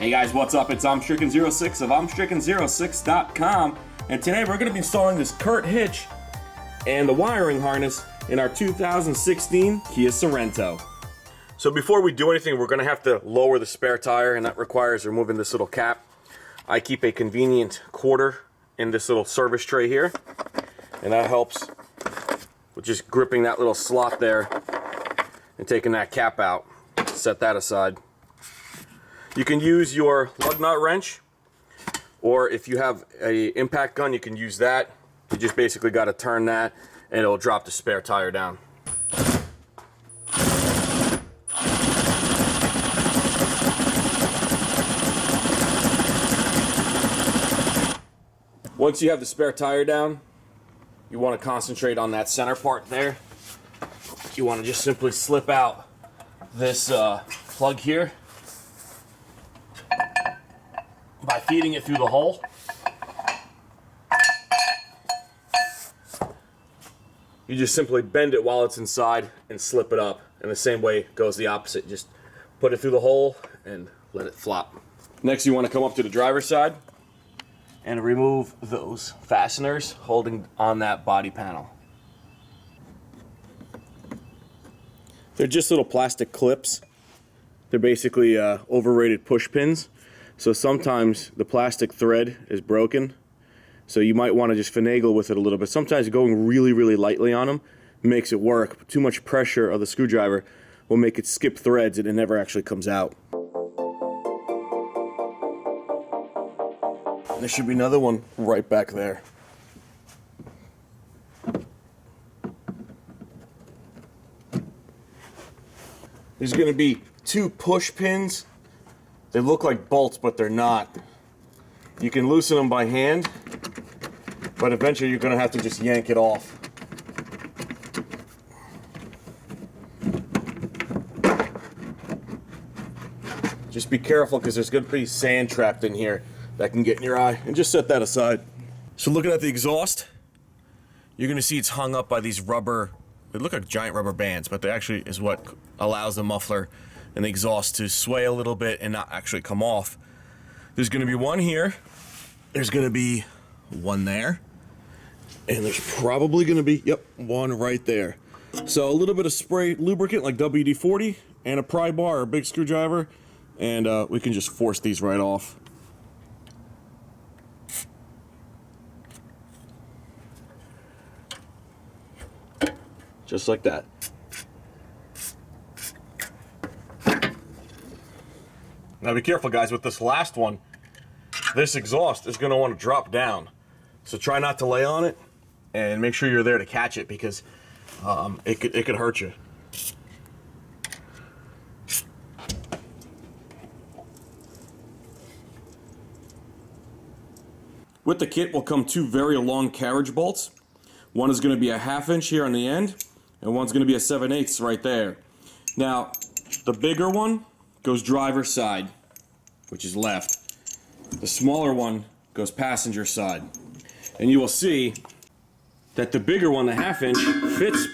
Hey guys, what's up? It's Stricken06 of Stricken06.com, and today we're going to be installing this Kurt hitch and the wiring harness in our 2016 Kia Sorento. So before we do anything, we're going to have to lower the spare tire, and that requires removing this little cap. I keep a convenient quarter in this little service tray here, and that helps with just gripping that little slot there and taking that cap out. Set that aside. You can use your lug nut wrench, or if you have a impact gun, you can use that. You just basically got to turn that and it'll drop the spare tire down. Once you have the spare tire down, you want to concentrate on that center part there. You want to just simply slip out this plug here by feeding it through the hole. You just simply bend it while it's inside and slip it up. And the same way goes the opposite. Just put it through the hole and let it flop. Next, you want to come up to the driver's side and remove those fasteners holding on that body panel. They're just little plastic clips. They're basically overrated push pins. So sometimes the plastic thread is broken, so you might want to just finagle with it a little bit. Sometimes going really, really lightly on them makes it work, but too much pressure of the screwdriver will make it skip threads and it never actually comes out. And there should be another one right back there. There's going to be two push pins. They look like bolts, but they're not. You can loosen them by hand, but eventually you're going to have to just yank it off. Just be careful, because there's going to be sand trapped in here that can get in your eye. And just set that aside. So looking at the exhaust, you're going to see it's hung up by these rubber, they look like giant rubber bands, but they actually is what allows the muffler and the exhaust to sway a little bit and not actually come off. There's going to be one here, there's going to be one there, and there's probably going to be, yep, one right there. So a little bit of spray lubricant like WD-40 and a pry bar or a big screwdriver, and we can just force these right off. Just like that. Now be careful, guys, with this last one. This exhaust is going to want to drop down. So try not to lay on it, and make sure you're there to catch it, because it could hurt you. With the kit will come two very long carriage bolts. One is going to be a 1/2 inch here on the end, and one's going to be a 7/8 right there. Now, the bigger one goes driver's side, which is left. The smaller one goes passenger side. And you will see that the bigger one, the 1/2 inch, fits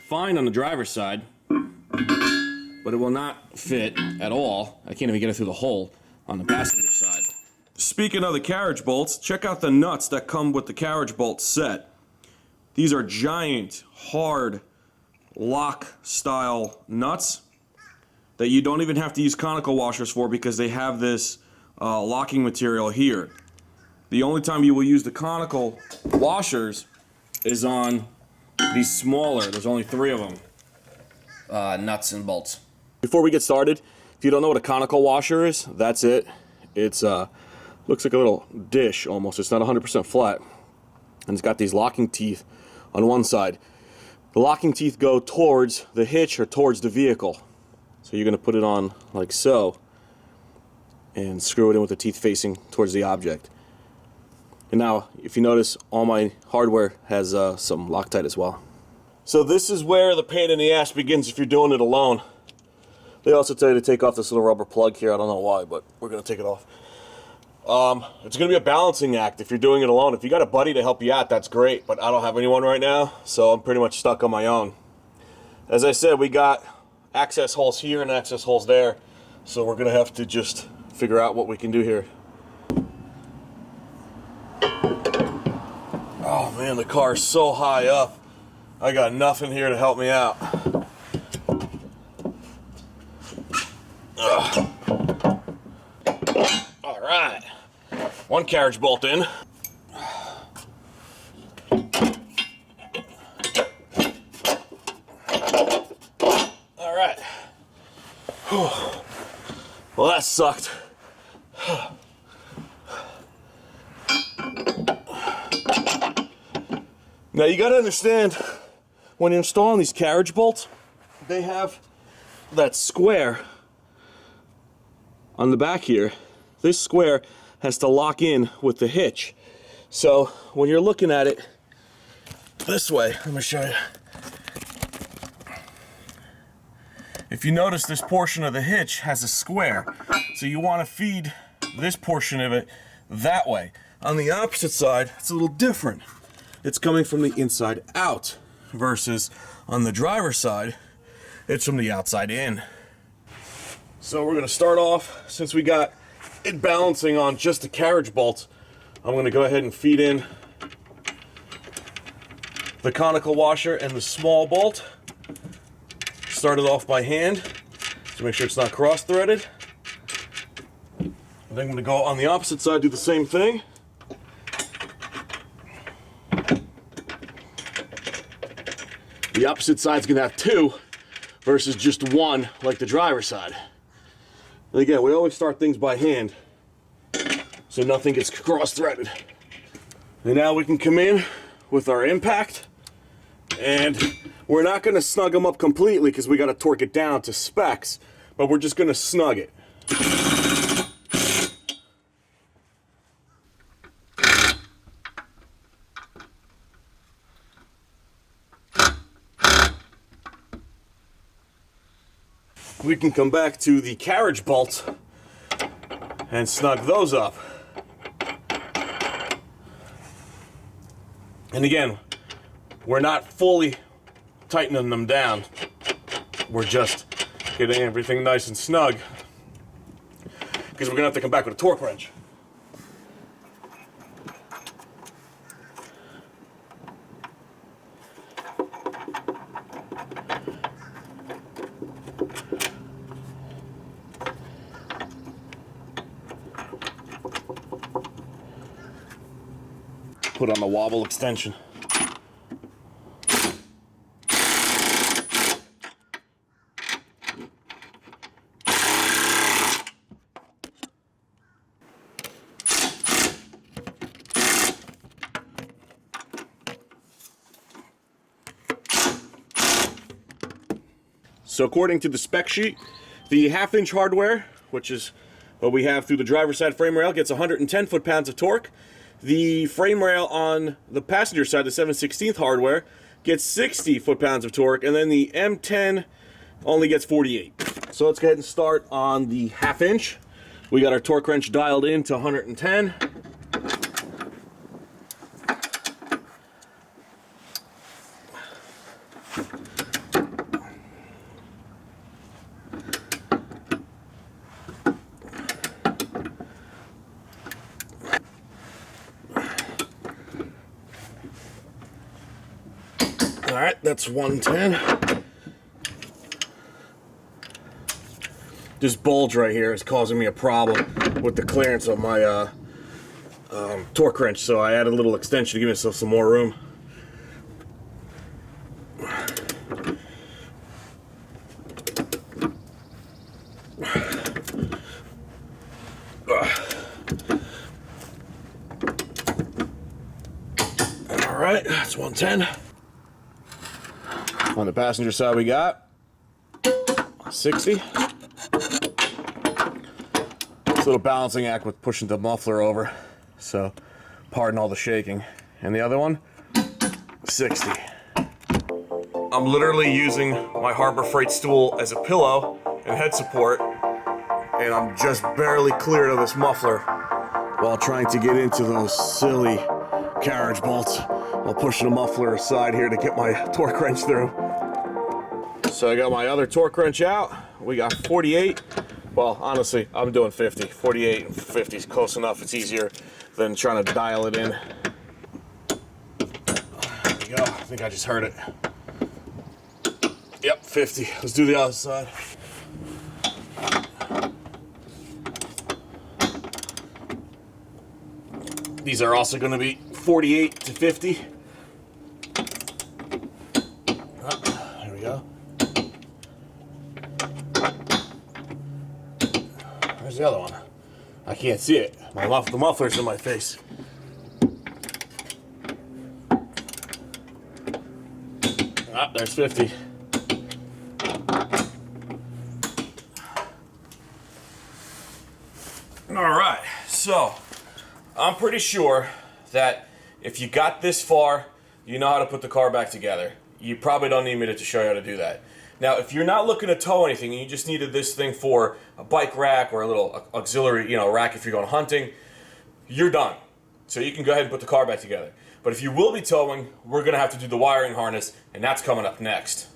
fine on the driver's side, but it will not fit at all. I can't even get it through the hole on the passenger side. Speaking of the carriage bolts, check out the nuts that come with the carriage bolt set. These are giant, hard, lock-style nuts that you don't even have to use conical washers for, because they have this locking material here. The only time you will use the conical washers is on these smaller, there's only 3 of them, nuts and bolts. Before we get started, if you don't know what a conical washer is, that's it. It's looks like a little dish almost. It's not 100% flat, and it's got these locking teeth on one side. The locking teeth go towards the hitch or towards the vehicle. So you're going to put it on like so and screw it in with the teeth facing towards the object. And now, if you notice, all my hardware has some Loctite as well. So this is where the pain in the ass begins if you're doing it alone. They also tell you to take off this little rubber plug here. I don't know why, but we're going to take it off. It's going to be a balancing act if you're doing it alone. If you got a buddy to help you out, that's great, but I don't have anyone right now, so I'm pretty much stuck on my own. As I said, we got access holes here and access holes there, so we're going to have to just figure out what we can do here. Oh man, the car is so high up. I got nothing here to help me out. Ugh. All right, one carriage bolt in. All right. Whew. Well, that sucked. Now you gotta understand, when you're installing these carriage bolts, they have that square on the back here. This square has to lock in with the hitch. So when you're looking at it this way, let me show you. If you notice, this portion of the hitch has a square. So you want to feed this portion of it that way. On the opposite side, it's a little different. It's coming from the inside out versus on the driver's side, it's from the outside in. So we're going to start off, since we got it balancing on just the carriage bolts, I'm going to go ahead and feed in the conical washer and the small bolt. Start it off by hand to make sure it's not cross-threaded. And then I'm going to go on the opposite side, do the same thing. The opposite side's going to have two versus just one like the driver's side. And again, we always start things by hand so nothing gets cross-threaded. And now we can come in with our impact, and we're not going to snug them up completely because we got to torque it down to specs, but we're just going to snug it. We can come back to the carriage bolts and snug those up. And again, we're not fully tightening them down. We're just getting everything nice and snug because we're gonna have to come back with a torque wrench. Put on the wobble extension. So according to the spec sheet, the 1/2-inch hardware, which is what we have through the driver's side frame rail, gets 110 foot-pounds of torque. The frame rail on the passenger side, the 7/16 hardware, gets 60 foot-pounds of torque, and then the M10 only gets 48. So let's go ahead and start on the 1/2-inch. We got our torque wrench dialed in to 110. All right, that's 110. This bulge right here is causing me a problem with the clearance of my torque wrench, so I added a little extension to give myself some more room. All right, that's 110. On the passenger side, we got 60. It's a little balancing act with pushing the muffler over, so pardon all the shaking. And the other one, 60. I'm literally using my Harbor Freight stool as a pillow and head support, and I'm just barely clear of this muffler while trying to get into those silly carriage bolts while pushing the muffler aside here to get my torque wrench through. So I got my other torque wrench out. We got 48 Well, honestly, I'm doing 50. 48 and 50 is close enough. It's easier than trying to dial it in. There we go. I think I just heard it. Yep, 50. Let's do the other side. These are also going to be 48 to 50. There we go. Where's the other one? I can't see it. The muffler's in my face. Ah, there's 50. All right, so I'm pretty sure that if you got this far, you know how to put the car back together. You probably don't need me to show you how to do that. Now, if you're not looking to tow anything and you just needed this thing for a bike rack or a little auxiliary, rack if you're going hunting, you're done. So you can go ahead and put the car back together. But if you will be towing, we're gonna have to do the wiring harness, and that's coming up next.